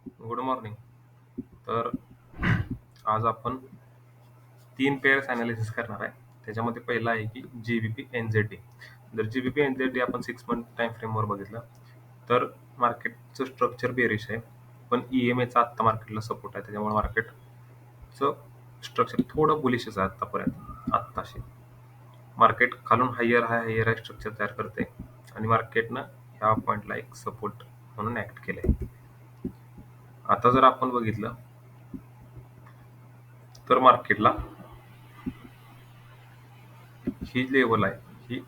Good morning. तर आज आपण 3 पेअर्स ॲनालिसिस करणार आहे. त्याच्यामध्ये पहिला आहे की GBP NZD. जर GBP NZD आपण 6 मंथ टाईम फ्रेमवर बघितलं तर मार्केटचं स्ट्रक्चर बेरिश आहे. पण EMAचा आत्ता मार्केटला सपोर्ट आहे. त्याच्यामुळे मार्केटचं स्ट्रक्चर थोडं बुलिशच आहे आत्तापर्यंत. आत्ताशी मार्केट खालून हायर हाय स्ट्रक्चर तयार करते आणि मार्केटनं ह्या पॉईंटला एक सपोर्ट म्हणून ऍक्ट केलंय. आता जर आपण बघितलं तर मार्केटला ही लेवल आहे, ही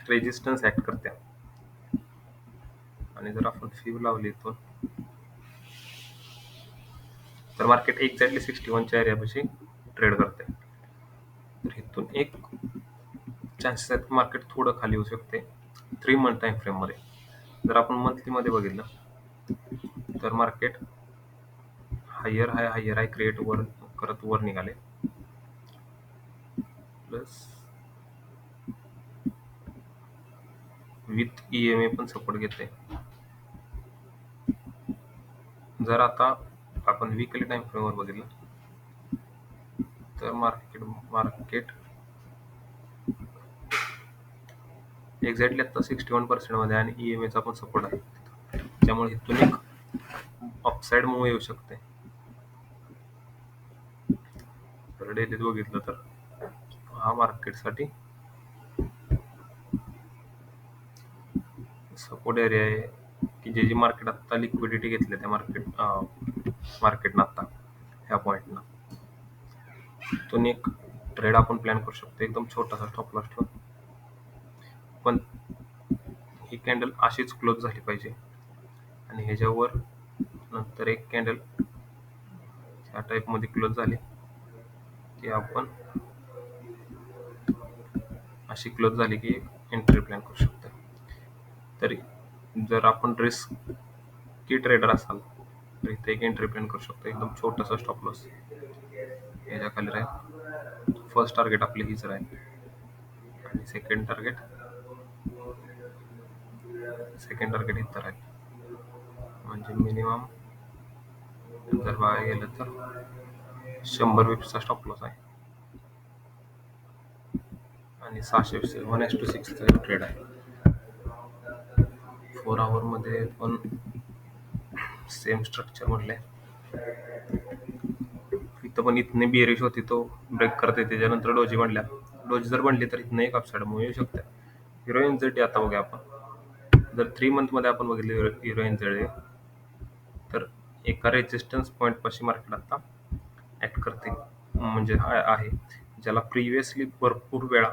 रेजिस्टन्स ऍक्ट करते आणि जर आपण फ्यू लावली इथून तर मार्केट एक्झॅक्टली 61च्या एरियापाशी ट्रेड करते. तर इथून एक चान्सेस आहेत की मार्केट थोडं खाली होऊ शकते 3 मंथ टाइम फ्रेम मध्ये. जर आपण मंथली मध्ये बघितलं तर मार्केट हायर हाय क्रिएट वर करत वर निघाले प्लस विथ EMA पण सपोर्ट घेते. जर आता आपण वीकली टाइम फ्रेमवर बघितलं तर मार्केट एक्झॅक्टली आता 61% मध्ये आणि EMAचा पण सपोर्ट आहे. त्यामुळे इथून एक अपसाइड मूव्ह येऊ शकते. तर डेलीत बघितलं तर हा मार्केटसाठी सपोर्ट एरिया आहे की जे मार्केट आता लिक्विडिटी घेतले त्या मार्केटनं आता ह्या पॉईंटनं इथून एक ट्रेड आपण प्लॅन करू शकतो एकदम छोटासा स्टॉप लॉस ठेवून. पण ही कॅन्डल अशीच क्लोज झाली पाहिजे आणि ह्याच्यावर नंतर एक कॅन्डल ह्या टाईप मध्ये क्लोज झाली की आपण अशी क्लोज झाली की एंट्री प्लॅन करू शकतो. तरी जर आपण रिस्क की ट्रेडर असाल तर इथे एक एंट्री प्लॅन करू शकतो एकदम छोटासा स्टॉप लॉस ह्याच्या खाली राहील. फर्स्ट टार्गेट आपले हीच राहील आणि सेकंड टार्गेट इथं राहील. म्हणजे मिनिमम जर बघायला गेलं तर 100 विप्सचा स्टॉप लॉस आहे आणि 600 1:6 ट्रेड आहे. 4 आवर मध्ये पण सेम स्ट्रक्चर म्हटलंय. इथं पण इथने बिअरिश होती तो ब्रेक करते. त्याच्यानंतर डोजी जर बनली तर इथनं एक अपसाइड मूव्ह येऊ शकते. हिरो NZD आता बघूया आपण. जर 3 मंथ मध्ये आपण बघितले हिरो NZD तर एका रेजिस्टन्स पॉईंट पाशी मार्केट आता ऍक्ट करते. म्हणजे आहे ज्याला प्रिव्हियसली भरपूर वेळा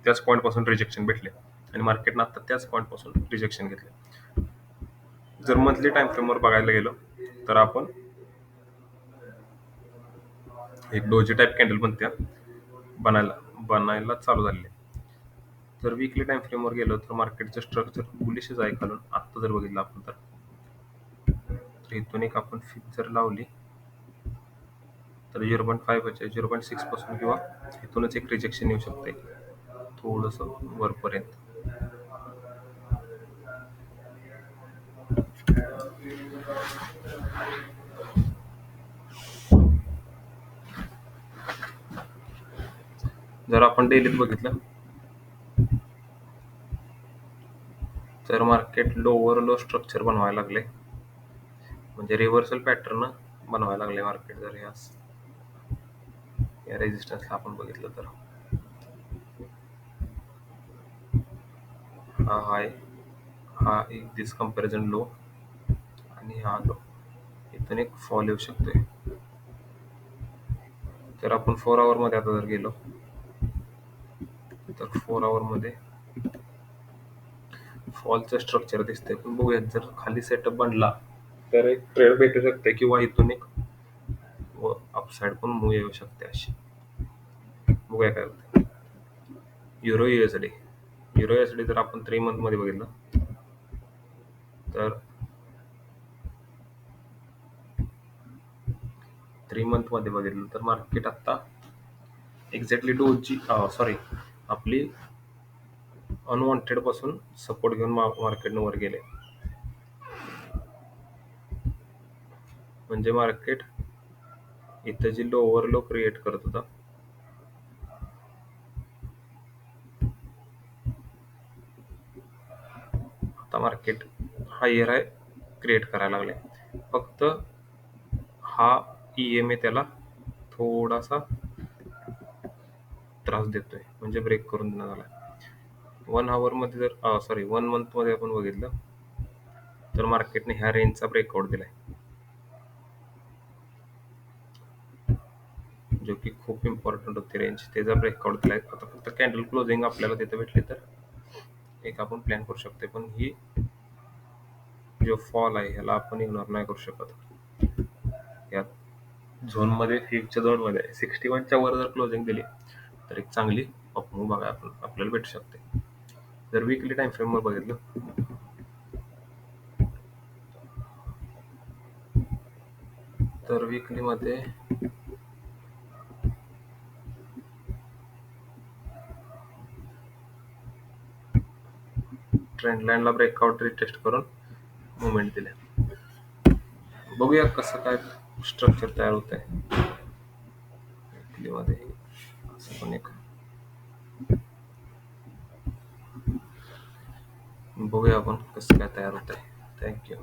त्याच पॉईंट पासून रिजेक्शन भेटले आणि मार्केटनं आता त्याच पॉईंट पासून रिजेक्शन घेतले. जर मंथली टाइम फ्रेमवर बघायला गेलो तर आपण एक डोजी टाइप कॅन्डल बनत्या बनायला चालू झालेले. जर वीकली टाइम फ्रेमवर गेलो तर मार्केटचं स्ट्रक्चर बुलिशच आहे खालून. आत्ता जर बघितलं आपण तर इथून एक आपण फिक्स जर लावली तर 0.5 0.6 पासून किंवा इथूनच एक रिजेक्शन येऊ शकते थोडस वरपर्यंत. जर आपण डेलीत बघितलं तर मार्केट लोवर लो स्ट्रक्चर बनवायला लागले. म्हणजे रिव्हर्सल पॅटर्न बनवायला लागले मार्केट. जर या रेजिस्टन्सला आपण बघितलं तर हा हाय, हा एक दिस कंपॅरिझन लो आणि हा लो. इथून एक फॉल येऊ शकतोय. तर आपण 4 आवर मध्ये आता जर गेलो तर 4 आवर मध्ये फॉलचं स्ट्रक्चर दिसतंय. पण बघूयात जर खाली सेटअप बनला तर एक ट्रेड भेटू शकते किंवा इथून एक अपसाइड पण मूव्ह येऊ शकते अशी. बघूया काय होतं. युरो USD जर आपण 3 मंथ मध्ये बघितलं तर 3 मंथ मध्ये बघितलं तर मार्केट आता एक्झॅक्टली आपली अनवॉन्टेड पासून सपोर्ट घेऊन मार्केटनं वर गेले. म्हणजे मार्केट इथं जी लोअर लो क्रिएट करत होता, आता मार्केट हायर हाय क्रिएट करायला लागले. फक्त हा EMA त्याला थोडासा त्रास देतोय, म्हणजे ब्रेक करून देण्यात आला. 1 आवर मध्ये जर 1 मंथ मध्ये आपण बघितलं तर मार्केटने ह्या रेंजचा ब्रेकआउट दिलाय, जो की खूप इम्पॉर्टंट होती रेंज. त्याचा ब्रेकआउट दिलाय. आता फक्त कॅन्डल क्लोजिंग आपल्याला तिथे भेटली तर एक आपण प्लॅन करू शकतो, पण ही जो फॉल आहे ह्याला आपण इग्नोर नाही करू शकत. या झोनमध्ये फिगच्या झोनमध्ये 61च्या वर जर क्लोजिंग दिली तर एक चांगली अपमूव बघा आपल्याला भेटू शकते. जर वीकली टाइम फ्रेमवर बघितलं तर वीकली मध्ये ट्रेंड लाईनला ब्रेकआउट रिटेस्ट करून मुवमेंट दिले. बघूया कसं काय स्ट्रक्चर तयार होत आहे वीकली मध्ये. असं पण एक बघूया आपण कसं काय तयार होत आहे. थँक्यू.